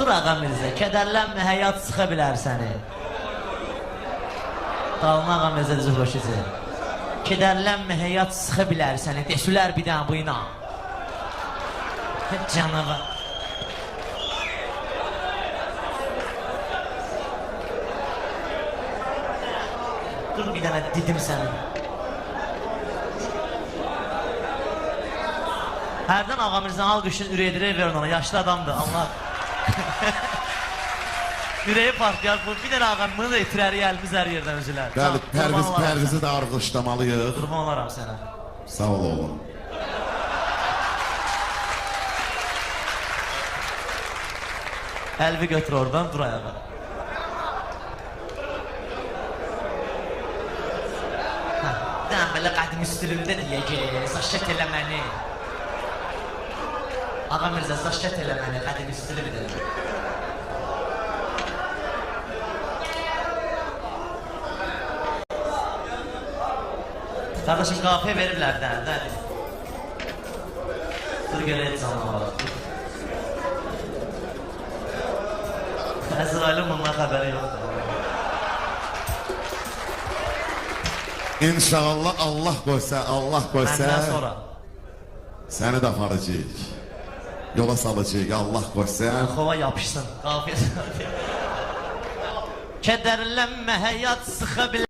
Dur Ağa Mirzə, kədərlənmə, həyat sıxa bilər səni. Dalına Ağa Mirzə Zühroşici. Kədərlənmə, həyat sıxa bilər səni. Deşülər bir dənə bu inan. Canavar. Dur bir dənə didim səni. Hərdən Ağa Mirzə al qışın ürəkdirək verin ona, yaşlı adamdır, Allah. Ürəyi partlayar, bir dənə Ağa bunu da itirəri gəlimiz hər yerdən özülər. Bəli, pərvizi də arğışlamalıyıq. Qurban olaram sənə. Sağ ol oğlum. Əlvi götür oradan, dur ayağa. Dən belə qədim üstülündə deyəcək, saçət elə məni. Ağa Mirzə, saçət elə məni, qədim üstülündə. Qardaşım, qafiyə veriblər dən, nədir? Dur görək canlılar. Əzrailin bundan xəbəri yoxdur. İnşallah Allah qoysa, Məndən sonra. Səni də aparacaq. Yola salacaq, Allah qoysa. Xova yapışsın, qafiyə. Kədərlənmə, həyat sıxa bilər.